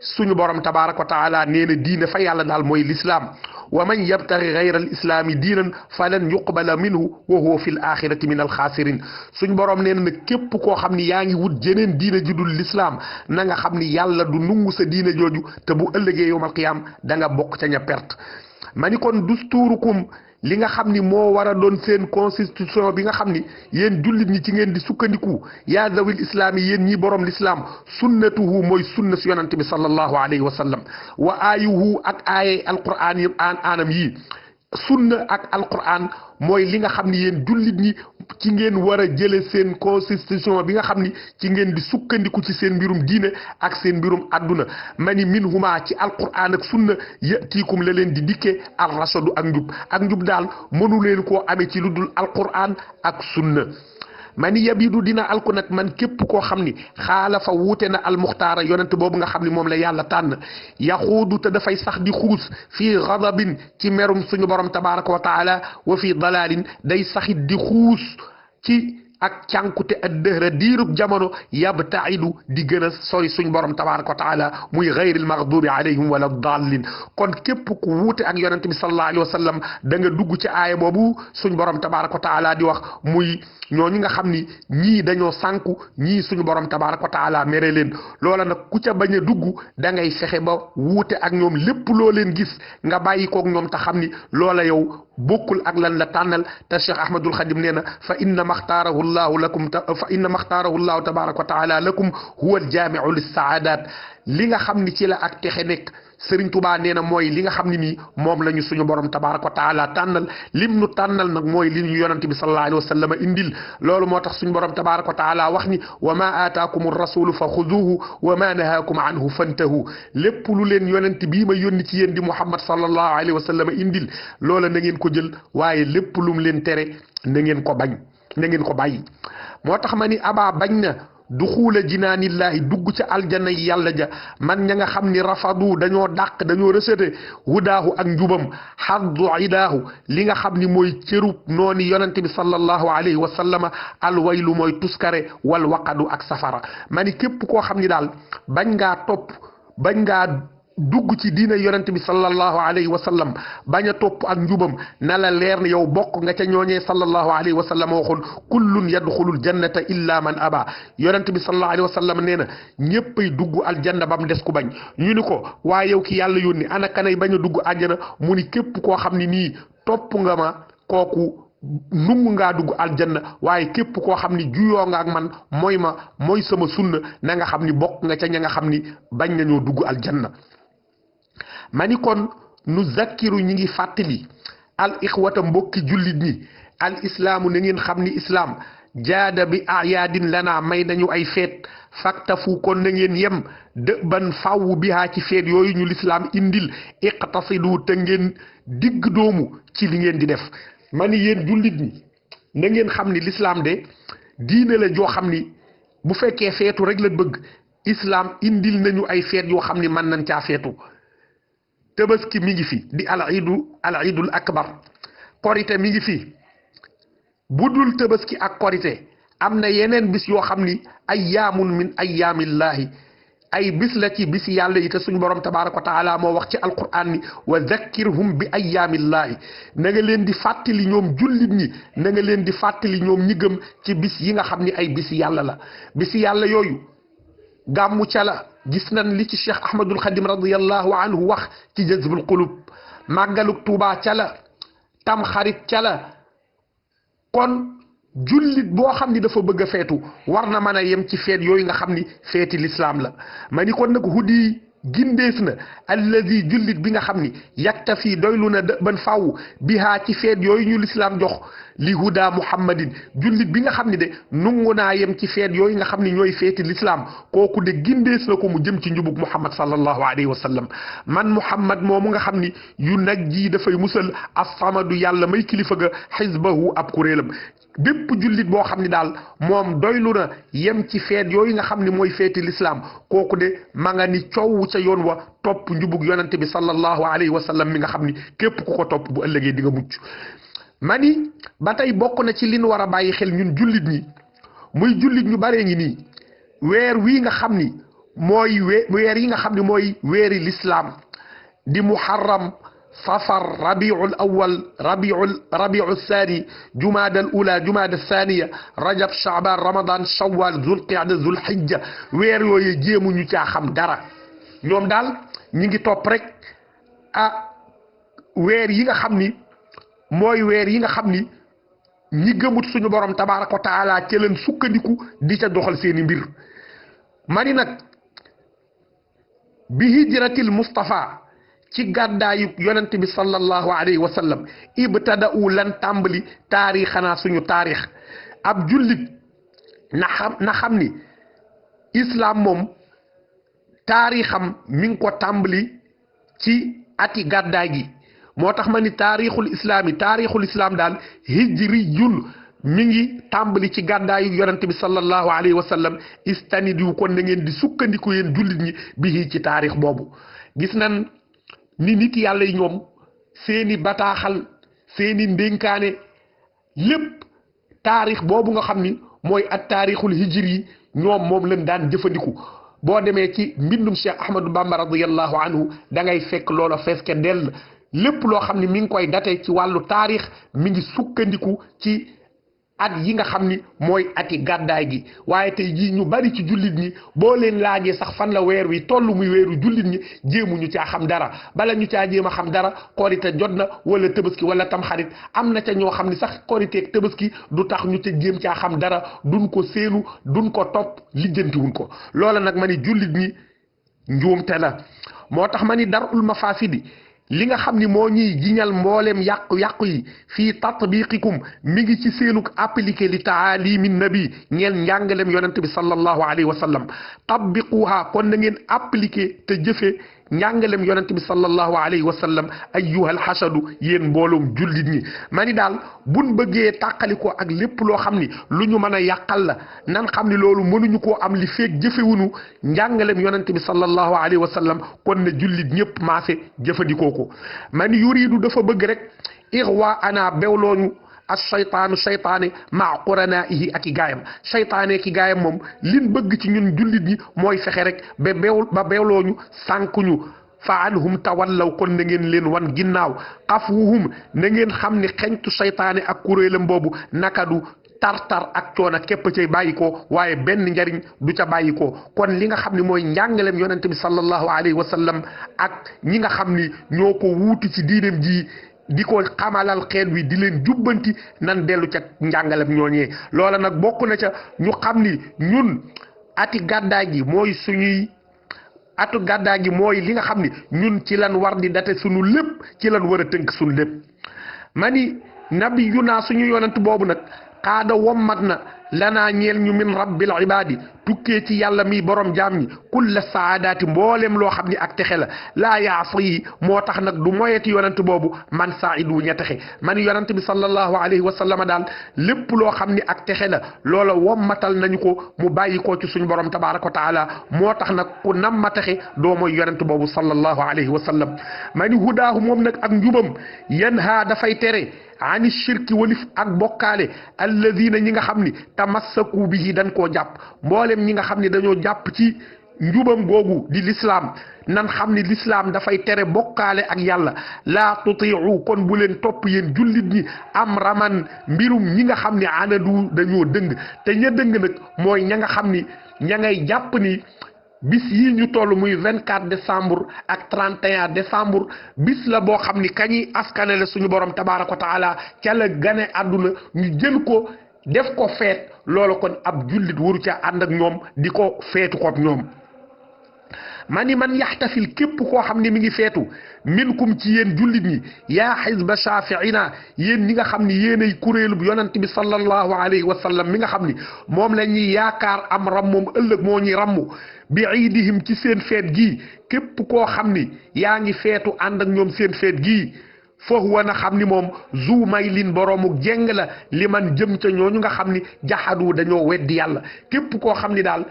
suñu borom tabaraka wa taala nee na diine fa yàlla daal mooy l'islam wa man yabtaghi ghayra al islami diinan falan yuqbala minhu wa huwa fi l axirati min al xaasirin suñu borom nee na nag képp koo xam ni yaa ngi wut jeneen diine ju dul l'islam na nga xam ni yàlla du nungu sa diine jooju te bu ëllëgee yowmal qiyaam da nga bokk ca ña perte ma ni kon dustuurukum li nga xam ni moo war a doon seen constitution bi nga xam ni yéen jullit ñi ci ngeen di sukkandiku yaa zawil islaam yi yéen ñi borom l'islam sunnatuhu mooy sunna si yonante bi sallallahu alayhi wa sallam wa aayuhu ak aaye alquran yi aanam yii sunna ak alquran mooy li nga xam ni yéen jullit ñi ci ngeen war a jële seen constitution bi nga xam ni ci ngeen di sukkandiku ci seen mbirum diine ak seen mbirum adduna mani min huma ci alquran ak sunna yatiikum la leen di dikkee al rasadu ak njub daal mënu leen koo amee ci lu dul alquran ak sunna mani yabidu dina alku nag man képp koo xam ni xaalafa wuute na almuxtaara yonent boobu nga xam ni moom la yàlla tànn yaxuudu te dafay sax di xuus fii gadabin ci merum suñu borom tabaraka wa taala wa fii dalalin day saxit di xuus ci ak cànkute ak dëhra diirub jamono yabtaidu di gën a sori suñ borom tabaraka wa taala muy gayril maghdubi alayhim wala dallin kon képp ku wuute ak yonente bi sallallahu alayhi wa sallam da nga dugg ci aaya boobu suñ borom tabaraka wa taala di wax muy ñooñu nga xam ni ñii dañoo sànku ñii suñu borom tabaraka wa taala mere leen loola nag ku ca bañ a dugg da ngay fexe ba wuute ak ñoom lépp loo leen gis nga bàyyi koog ñoom te xam ni loola yow bokkul ak lan la tànnal te Cheikh Ahmadul Xadim nee na fa inna maxtaarahu llahu lakum fa inna maxtaarahu llahu tabaraka wa taala lakum huwa aljaamiu lissaadat li nga xam ni ci la ak texe nekk Sëriñ Tuubaa nee na mooy li nga xam ne nii moom la ñu suñu borom tabaraka wa taala tànnal lim nu tànnal nag mooy li ñu yonante bi sallallahu alayhi wa sallam indil loolu moo tax suñu borom tabaraka wa taala wax ni wa ma aataakum rasulu fa xuduhu wa ma nahaakum anhu fantahu lépp lu leen yonante bii ma yónni ci yéen di Muhammad sallallahu alayhi wa sallam indil loola na ngeen ko jël waaye lépp lum leen tere na ngeen ko bañ na ngeen ko bàyyi moo tax ma ni abaa bañ na duxuula jinaanillahi dugg ca aljana yi yàlla ja man ña nga xam ni rafadu dañoo dàq dañoo rësate hudaahu ak njubam xaddu idaahu li nga xam ni mooy cërub nooni yonante bi sallallahu alayhi wa sallama alwaylu mooy tuskare wal waqadu ak safara ma ni képp koo xam ni daal bañ ngaa topp bañ ngaa dugg ci diina yonent bi sallallahu alayhi wa sallam bañ a topp ak njubam na la leer ne yow bokk nga ca ñooñee sallallahu alayhi wa sallam waxoon kullun yadxulul jannata illa man aba yonent bi sallallahu alayhi wa sallam nee na ñëppay dugg aljanna bam des ku bañ ñu ni ko waaye yow ki yàlla yónni ana kanay bañ a dugg àjjana mu ni képp koo xam ni nii topp nga ma kooku nungu ngaa dugg aljanna waaye képp koo xam ni juyoo nga ak man mooy sama sunna na nga xam ni bokk nga ca ña nga xam ni bañ nañoo dugg aljanna ma ni kon nu zakkiru ñi ngi fàttali al ixwata mbokki jullit ñi al islaamu na ngeen xam ni islaam jaada bi ayaadin lana may nañu ay feet faktafu kon na ngeen yem dë ban fàww bihaa ci feet yooyu ñu lislaam indil iqtasidu te ngeen digg doomu ci li ngeen di def ma ni yéen jullit ñi na ngeen xam ni lislaam de diine la joo xam ni bu fekkee feetu rek la bëgg islaam indil nañu ay feet yoo xam ni mën nañ caa feetu tabaski mi ngi fi di al iidul akbar korite mi ngi fi bu dul tabaski ak korite am na yeneen bis yoo xam ni ayyaamun min ayyaamillaahi ay bis la ci bisi yàlla yi te suñu borom tabaaraka wa taala moo wax ci alquran ni wa zakkirhum bi ayyaamillaahi na nga leen di fàttali ñoom jullit ñi na nga leen di fàttali ñoom ñi gëm ci bis yi nga xam ni ay bisi yàlla la bisi yàlla yooyu gàmmu ca la gis nañ li ci cheikh ahmadul xadim radiyallahu anhu wax ci jazbul qulub màggaluk tuubaa ca la tam xarit ca la kon jullit boo xam ni dafa bëgg a feetu war na mën a yem ci feet yooyu nga xam ni feeti lislaam la ma ni kon nag hudi gindees na allazi jullit bi nga xam ni yaktafi doylu na ban fàww bihaa ci feet yooyu ñu lislaam jox li huda muhammadin jullit bi nga xam ni de nungu naa yem ci feet yooyu nga xam ni ñooy feeti lislaam kooku de gindees na ko mu jëm ci njubug muhammad sallallahu alayhi wa sallam man muhammad moomu nga xam ni yu nag ji dafay musal as-samadu yàlla may kilifa ga xisbahu ab kuréelam bépp jullit boo xam ni daal moom doylu na yem ci feet yooyu nga xam ni mooy feeti lislaam kooku de ma nga ni coow ca yoon wa topp njubug yonante bi sallallahu alayhi wa sallam mi nga xam ni képp ku ko topp bu ëllëgee di nga mucc ma ni ba tey bokk na ci li ñu war a bàyyi xel ñun jullit ñi muy jullit ñu baree ngi nii weer wii nga xam ni mooy weer yi nga xam ni mooy weeri lislaam di muharram safar rabiul awal rabiul thani jumaada al ula jumaada thaniya rajab shaaban ramadan shawwal zul qiyada zul hijja weer yooyu jéemuñu caa xam dara ñoom daal ñi ngi topp rek weer yi nga xam ni mooy weer yi nga xam ni ñi gëmut suñu borom tabaaraka wa taala ca leen sukkandiku di ca doxal seeni mbir mani nag bi hijratil Mustafa ci gàddaayu yonent bi sallallahu alayhi wa sallam ibtada'u lan tàmbali taarixanaa suñu taarix ab jullit na xam ni islam moom taarixam mi ngi ko tàmbali ci ati gàddaay gi moo tax ma ni taarixul islaam daal hijriyun mi ngi tàmbali ci gàddaayu yonent bi sallallahu alayhi wa sallam istanidu kon na ngeen di sukkandiku yéen jullit ñi bi ci taarix boobu gis nan ni nit yàlla yi ñoom seeni bataaxal seeni ndénkaane lépp taarix boobu nga xam ni mooy at taarixul hijri yi ñoom moom lañ daan jëfandiku boo demee ci mbindum Cheikh Ahmadou Bamba radiyallahu anhu da ngay fekk loola fees ke dell lépp loo xam ni mi ngi koy date ci wàllu taarix mi ngi sukkandiku ci at yi nga xam ni mooy ati gàddaay gi waaye tey jii ñu bari ci jullit ñi boo leen laajee sax fan la weer wi toll muy weeru jullit ñi jéemuñu caa xam dara bala ñu caa jéem a xam dara korite jot na wala tëbaski wala tamxarit am na ca ñoo xam ni sax korite ak tëbaski du tax ñu ca jéem caa xam dara duñ ko séenu duñ ko topp lijjantiwuñ ko loola nag ma ni jullit ñi njuumte la moo tax ma ni darul mafasidi li nga xam ni moo ñuy jiñal mboolem yàqu-yàqu yi fii tatbiqikum mi ngi ci seenuk appliqué li taalimi nabi ñeel njàngalem yonent bi sallallahu alayhi wa sallam tabbiquha kon na ngeen appliqué te jëfe njàngalem yonent bi sallallahu alayhi wa sallam ayyuhal xasadu yéen mbooloom jullit ñi ma ni daal buñ bëggee tàqalikoo ak lépp loo xam ni lu ñu mën a yàqal la nan xam ni loolu mënuñu koo am li feeg jëfewunu njàngalem yonent bi sallallahu alayhi wa sallam kon ne jullit ñëpp maase jëfandikoo ko ma ni yuridu dafa bëgg rek ixwa ana bewlooñu ak seytaane maa quranaihi ak i gaayam seytaane ki gaayam moom liñ bëgg ci ñun jullit ñi mooy fexe rek ba bewlooñu sànkuñu fa anhum tawallaw kon na ngeen leen wan ginnaaw xafwuhum na ngeen xam ni xeñtu seytaane ak kuréelam boobu nakadu tartar ak coona képp cay bàyyi ko waaye benn njariñ du ca bàyyi ko kon li nga xam ni mooy njàngalem yonente bi sallallahu alayhi wa sallam ak ñi nga xam ni ñoo ko wuuti ci diineem ji di ko xamalal xeet wi di leen jubbanti nan dellu ca njàngalem ñooñee loola nag bokk na ca ñu xam ni ñun ati gàddaay gi mooy suñuy atu gàddaay gi mooy li nga xam ni ñun ci lan war di date suñu lépp ci lan war a tënk suñu lépp ma ni nabi yu naa suñu yonent boobu nag xaada wommat na lanaa ñeel ñu min rabbil ibaadi tukkee ci yàlla mi borom jaam ñi kulla saadaati mboolem loo xam ni ak texe la laa yaasi yi moo tax nag du moyeti yonent boobu man said wu ña texe man yonent bi sallallahu alayhi wa sallam daal lépp loo xam ni ak texe la loola wommatal nañu ko mu bàyyi ko ci suñu borom tabaraka wa taala moo tax nag ku nam ma texe doo mooy yonent boobu sallallahu alayhi wa sallam mani hudaahu moom nag ak njubam yan haa dafay tere ani shirki walif ak bokkaale alladina ñi nga xam ni tamassaku bihi dañ koo jàpp mboolem ñi nga xam ni dañoo jàpp ci njubam googu di lislaam nan xam ni lislaam dafay tere bokkaale ak yàlla laa tutiicu kon bu leen topp yéen jullit ñi am raman mbirum ñi nga xam ni anadu dañoo dëng te ña dëng nag mooy ña nga xam ni ña ngay jàpp ni bis yi ñu toll muy 24 décembre ak 31 décembre bis la boo xam ni kañuy askanale suñu borom tabaaraka wa taala ca la gane àdduna ñu jël ko def ko feet loolu kon ab jullit waru ca ànd ak ñoom di ko feetu koog ñoom man yaxtafil képp koo xam ne mi ngi feetu minkum ci yéen jullit ñi yaa xisba shafiina yéen ñi nga xam ni yéenay kuréelub yonent bi sallallahu alayhi wa sallam mi nga xam ni moom la ñuy yaakaar am ram moom ëllëg moo ñuy rammu bi iidihim ci seen feet gii képp koo xam ni yaa ngi feetu ànd ak ñoom seen feet gii foofu wa na xam ni moom zu may lin boroomu jeng la li man jëm ca ñooñu nga xam ni jaxadu dañoo weddi yàlla képp koo xam ni daal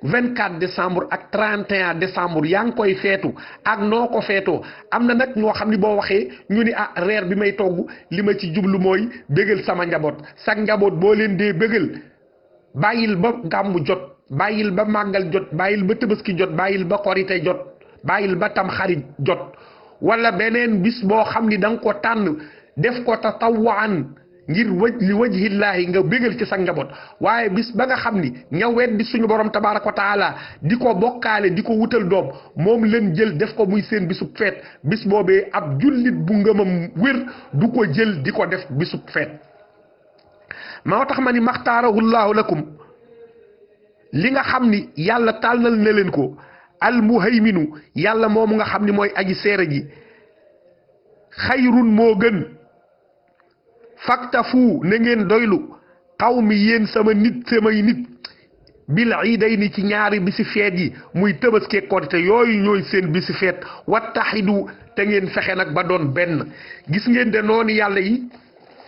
24 décembre ak 31 décembre yaa ngi koy feetu ak noo ko feetoo am na nag ñoo xam ni boo waxee ñu ni reer bi may togg li ma ci jublu mooy bégal sama njaboot sag njaboot boo leen dee bégal bàyyil ba gàmmu jot bàyyil ba màggal jot bàyyil ba tëbaski jot bàyyil ba korite jot bàyyil ba tam xarit jot wala beneen bis boo xam ni da nga ko tànn def ko tatawwaan ngir li wajhillaahi nga bégal ci sa njaboot waaye bis ba nga xam ni ña weddi suñu borom tabaaraka wa taala di ko bokkaale di ko wutal doom moom leen jël def ko muy seen bisub feet bis boobee ab jullit bu ngëmam wér du ko jël di ko def bisub feet moo tax ma ni maxtaarahullahu lakum li nga xam ni yàlla tànnal na leen ko almuhayminu yàlla moomu nga xam ni mooy aji seere ji xayrun moo gën faktafu na ngeen doylu xaw mi yéen samay nit bil iidayni ci ñaari bisi feet yi muy Tabaski ak Korite yooyu ñooy seen bisi feet wattaxidu te ngeen fexe nag ba doon benn gis ngeen de noonu yàlla yi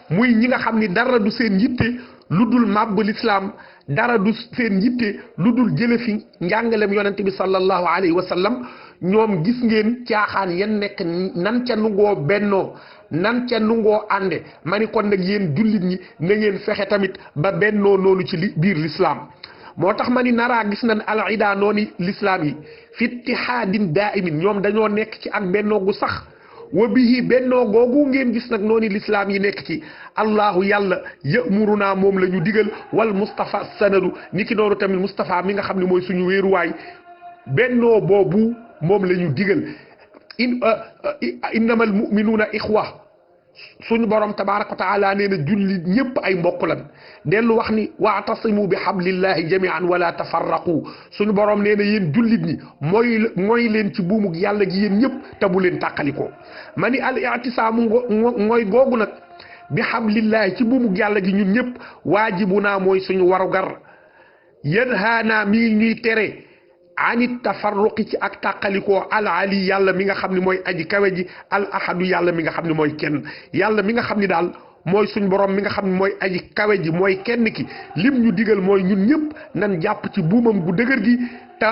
muy ñi nga xam ni dara du seen yitte lu dul màbb lislaam dara du seen yitte lu dul jële fi njàngalem yonente bi sallallahu alayhi wa sallam ñoom gis ngeen caaxaan yan nekk nan ca nungoo bennoo nan ca nungoo ànde ma ni kon nag yéen jullit ñi na ngeen fexe tamit ba bennoo noonu ci biir lislaam moo tax ma ni naraa gis nañ al ida noonu lislaam yi fi ittihaadin daimin ñoom dañoo nekk ci ak bennoo gu sax wa bihi bennoo googu ngeen gis nag noonu lislaam yi nekk ci allahu yàlla yamuruna moom la ñu digal wal Mustafa sanadu ni ki noonu tamit Mustafa mi nga xam ne mooy suñu wéeruwaay bennoo boobu moom la ñu digal innamal muminuuna ixwa suñu borom tabaraka wa taala nee na julli ñëpp ay mbokk lan dellu wax ni waatasimu bi hablillahi jamian wala tafarraqu suñu borom nee na yéen jullit ñi mooy leen ci buumug yàlla gi yéen ñëpp te bu leen tàqalikoo ma ni al i'tisaamu mooy googu nag bi hablillahi ci buumug yàlla gi ñun ñëpp waajibuna mooy suñu warugar yanhaana mi ñuy tere anit tafarruqi ci ak tàqalikoo al ali yàlla mi nga xam ne mooy aji kawe ji al ahadu yàlla mi nga xam ne mooy kenn yàlla mi nga xam ni daal mooy suñ borom mi nga xam ne mooy aji kawe ji mooy kenn ki lim ñu digal mooy ñun ñëpp nan jàpp ci buumam gu dëgër gi te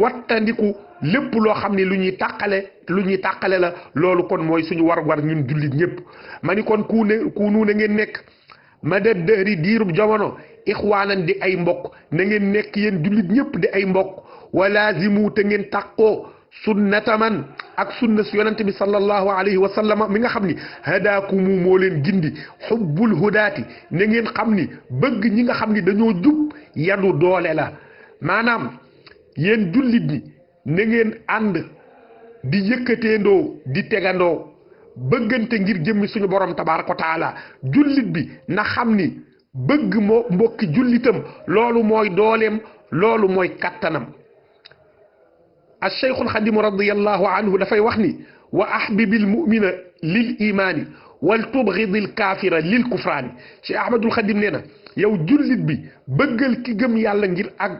wattandiku lépp loo xam ne lu ñuy tàqale la loolu kon mooy suñu war ñun jullit ñëpp ma ni kon ku nu na ngeen nekk ma da dëri diirub jamono ixwaanan di ay mbokk na ngeen nekk yéen jullit ñëpp di ay mbokk walaazimu te ngeen tàqoo sunnataman ak sunna si yonente bi sallallahu alayhi wa sallam mi nga xam ni hadaakumu moo leen gindi xubbul hudaati na ngeen xam ni bëgg ñi nga xam ni dañoo jub yadu doole la maanaam yéen jullit ñi na ngeen ànd di yëkkateendoo di tegandoo bëggante ngir jëmmi suñu borom tabaaraka wa taala jullit bi na xam ni bëgg moo mbokki jullitam loolu mooy dooleem loolu mooy kattanam الشيخ الخديم رضي الله عنه دافاي واخني واحبب المؤمن للايمان والتبغض الكافر للكفران شيخ احمد الخديم نينا yow jullit bi bëggal ki gëm yàlla ngir ak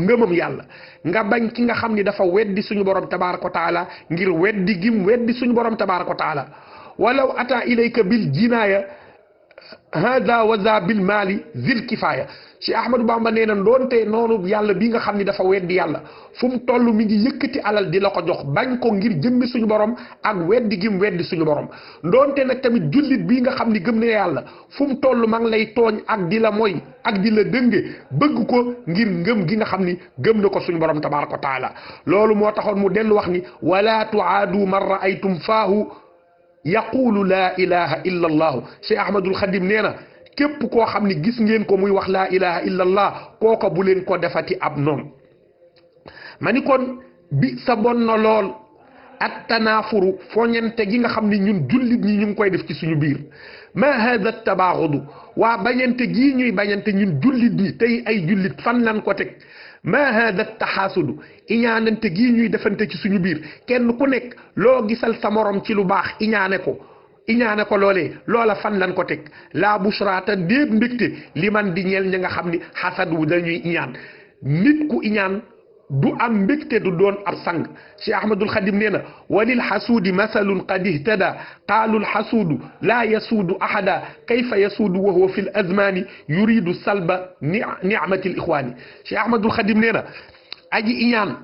ngëmam yàlla nga bañ ki nga xam ni dafa weddi suñu borom tabaaraka wa taala ngir weddi gim weddi suñu borom tabaaraka wa taala walaw ata ilayka bil jinaaya hada waza bil maali zil kifaya Cheikh Ahmadou Bamba nee na doonte noonu yàlla bi nga xam ni dafa weddi yàlla fu mu toll mi ngi yëkkati alal di la ko jox bañ ko ngir jëmmi suñu borom ak weddi gim weddi suñu borom doonte nag tamit jullit bii nga xam ni gëm na yàlla fu mu toll ma ngi lay tooñ ak di la moy ak di la dënge bëgg ko ngir ngëm gi nga xam ni gëm na ko suñu borom tabaraka wa taala loolu moo taxoon mu dellu wax ni wala tuaadu man raaytum faahu yaqulu laa ilaha illa allahu Cheikh Ahmadul Xadim nee na képp koo xam ni gis ngeen ko muy wax laa ilaha illa allah kooko bu leen ko defati ab noonu ma ni kon bi sa bon na lool ak tanaafuru foñante gi nga xam ni ñun jullit ñi ñu ngi koy def ci suñu biir ma hada tabaaxudu waa bañante gii ñuy bañante ñun jullit ñi tey ay jullit fan lan ko teg ma hada taxaasudu iñaanante gii ñuy defante ci suñu biir kenn ku nekk loo gisal sa morom ci lu baax iñaane ko loolee loola fan lan ko teg la busraata déet mbégte li man di ñeel ña nga xam ni xasad wu dañuy iñaan nit ku iñaan du am mbégte du doon ab sang Cheikh Ahmadul Xadim nee na walil xasuudi masalun qad ihtada qaalul xasuudu laa yasuudu ahada kayfa yasuudu wa huwa fi l azmaani yuridu salba nicmati l ixwaani Cheikh Ahmadul Xadim nee na aji iñaan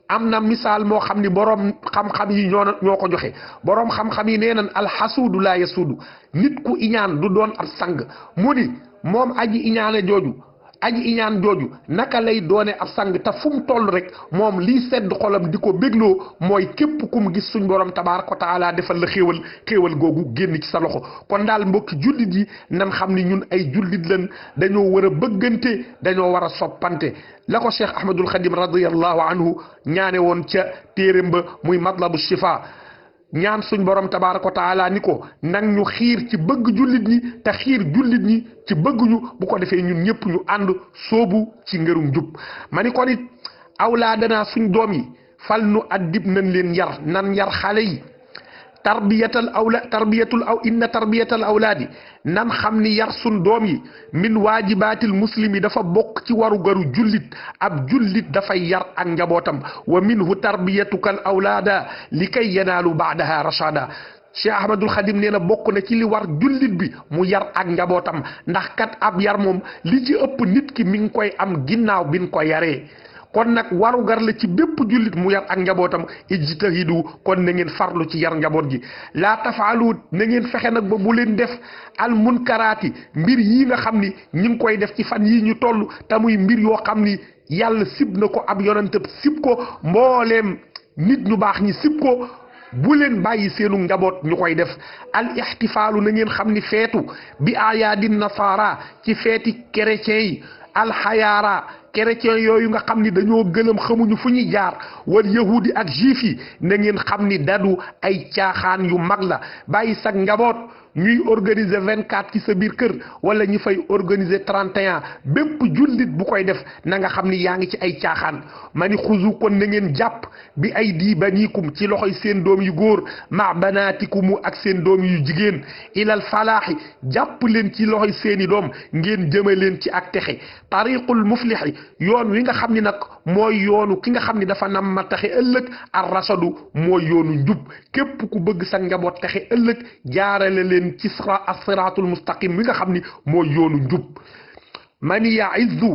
am na misaal moo xam ni boroom xam-xam yi ñoo ko joxe boroom xam-xam yi nee nañ alxasuudu laa yasuudu nit ku iñaan du doon ab sang mu ni moom aji iñaan jooju naka lay doone ab sang te fu mu toll rek moom liy sedd xolam di ko bégloo mooy képp ku mu gis suñ borom tabaaraka wa taala defal la xéewal googu génn ci sa loxo kon daal mbokki jullit yi nan xam ni ñun ay jullit lan dañoo war a bëggante dañoo war a soppante la ko Cheikh Ahmadul Xadim radiyallahu anhu ñaane woon ca téeréem ba muy matlabu shifa ñaan suñ borom tabaaraka wa taala ni ko nang ñu xiir ci bëgg jullit ñi te xiir jullit ñi ci bëgg ñu bu ko defee ñun ñëpp ñu ànd soobu ci ngërum jub ma ni kon it awlaadanaa suñ doom yi fal nu addib nañ leen nan yar xale yi inna tarbiyatal awlaadi nan xam ni yar sun doom yi min waajibaatil muslimi dafa bokk ci waru garu jullit ab jullit dafay yar ak njabootam wa minhu tarbiyatukal awlaada li kay yanaalu baadaha rashada Cheikh Ahmadul Xadim nee na bokk na ci li war jullit bi mu yar ak njabootam ndax kat ab yar moom li ci ëpp nit ki mi ngi koy am ginnaaw bin ko yaree kon nag warugar la ci bépp jullit mu yar ak njabootam ijtahidu kon na ngeen farlu ci yar njaboot gi laa tafaalu na ngeen fexe nag ba bu leen def al munkaraati mbir yii nga xam ni ñi ngi koy def ci fan yii ñu toll te muy mbir yoo xam ni yàlla sib na ko ab yonentam sib ko mbooleem nit ñu baax ñi sib ko bu leen bàyyi seenu njaboot ñu koy def al ixtifaalu na ngeen xam ni feetu bi ayaadi nasara ci feeti chrétien yi alxayaara chrétien yooyu nga xam ni dañoo gëlëm xamuñu fu ñuy jaar wal yahudi ak juif yi na ngeen xam ni dadu ay caaxaan yu mag la bàyyi sag njaboot ñuy organiser 24 ci sa biir kër wala ñi fay organiser 31 bépp jullit bu koy def na nga xam ni yaa ngi ci ay caaxaan ma ni xuzu kon na ngeen jàpp bi ay di banikum ci loxoy seen doom yu góor ma banaatikumu ak seen doom yu jigéen ilal falaaxi jàpp leen ci loxoy seeni doom ngeen jëme leen ci ak texe tariqul muflixi yoon wi nga xam ni nag mooy yoonu ki nga xam ni dafa nam ma texe ëllëg ar rasadu mooy yoonu njub képp ku bëgg sa njaboot texe ëllëg jaarale leen ci as-siraatul mustaqim wi nga xam ni mooy yoonu njub mani yaizzu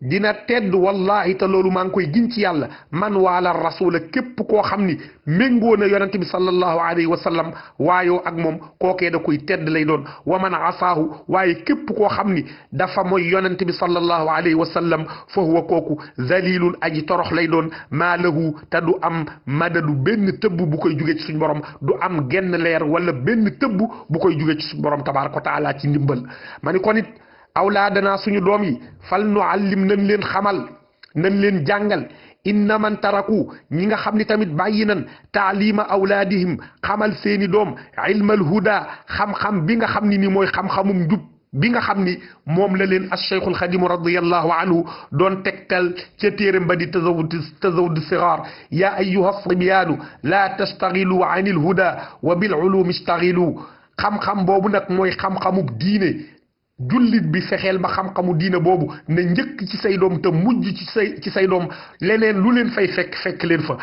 dina tedd wallahi te loolu maa ngi koy gin ci yàlla man waala rasula képp koo xam ni méngoo na yonente bi sallallahu alayhi wa sallam waayoo ak moom kookee da koy tedd lay doon wa man asaahu waaye képp koo xam ni dafa mooy yonente bi sallallahu alayhi wa sallam fa huwa kooku zalilun aji torox lay doon maa lahu te du am madadu benn tëbb bu koy jugee ci suñ borom du am genn leer wala benn tëbb bu koy jugee ci suñ borom tabaraka wa taala ci ndimbal ma ni kon it awlaadanaa suñu doom yi fal nu allim nañ leen xamal nañ leen jàngal inna man taraku ñi nga xam ni tamit bàyyi nañ taalima awlaadihim xamal seeni doom ilmal huda xam-xam bi nga xam ni mooy xam-xamum njub bi nga xam ni moom la leen acheikhul xadimu radiallahu anhu doon tegtal ca téeram ba di tazawud sigaar yaa ayyuha sibyaanu laa tastagilu an il huda wa bil ulumi istagilu xam-xam boobu nag mooy xam-xamub diine jullit bi fexeel ba xam-xamu diine boobu na njëkk ci say doom te mujj ci say doom leneen lu leen fay fekk leen fa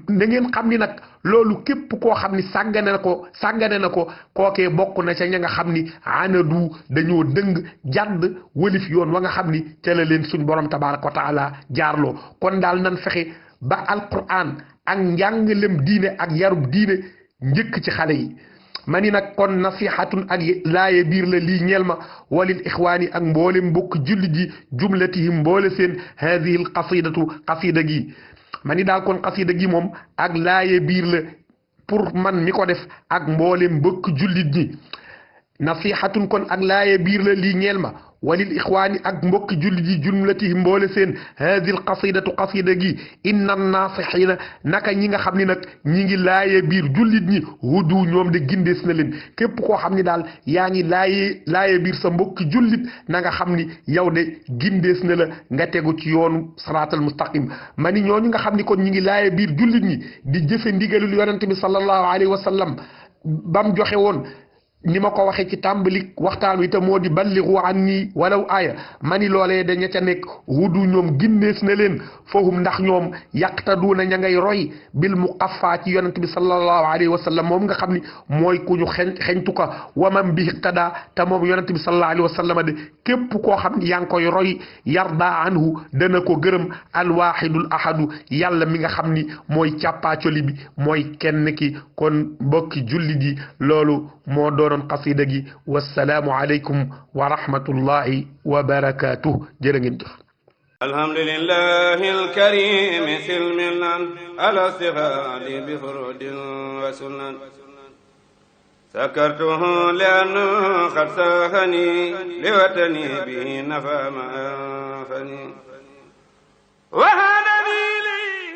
na ngeen xam ni nag loolu képp koo xam ni sàggane na ko kookee bokk na ca ña nga xam ni anadu dañoo dëng jàdd wëlif yoon wa nga xam ni ca la leen suñ borom tabaraka wa taala jaarloo kon daal nan fexe ba alquran ak njàngalem diine ak yarub diine njëkk ci xale yi ma ni nag kon nasihatun ak laaye biir la lii ñeel ma walil ixwaani ak mboole mbokk julli ji jumlatihim mboole seen hadihi l qasida gi ma ni daal kon qasida gi moom ak laaye biir la pour man mi ko def ak mboole mbokk jullit ñi nasihatun kon ak laaye biir la lii ñeel ma walil ixwaani ak mbokki jullit yi jumlatihim mboole seen haadil qasida gi inna naasixiina naka ñi nga xam ni nag ñi ngi laaye biir jullit ñi hudu ñoom de gindees na leen képp koo xam ni daal yaa ngi laaye biir sa mbokki jullit na nga xam ni yow de gindees na la nga tegu ci yoonu siraatal mustaqim ma ni ñooñu nga xam ni kon ñi ngi laaye biir jullit ñi di jëfe ndigalul yonente bi sallallahu alayhi wa sallam bam joxe woon ni ma ko waxee ci tàmbali waxtaan wi te moo di balligu anni walaw aaya mani loolee daña ca nekk wudu ñoom ginnees na leen foohum ndax ñoom yaqtaduuna ña ngay roy bil muqaffa ci yonent bi sallallahu alayhi wa sallam moom nga xam ni mooy ku ñu xeñtu ko waman bi iqtada te moom yonent bi sallallahu alayhi wa sallam de képp koo xam ni yaa ngi koy roy yarda anhu dana ko gërëm alwaahidul ahadu yàlla mi nga xam ni mooy càppaacoli bi mooy kenn ki kon mbokki julli ji loolu moo doon qasida gi wassalaamu aleykum wa rahmatullahi wa barakatuh jërë ngeen jëf alhamdulillahi alkarim silmilan ala sihadi bi furudin wa sunan sakartuhu liannu qad sahani liwatani bi nafa ma anfani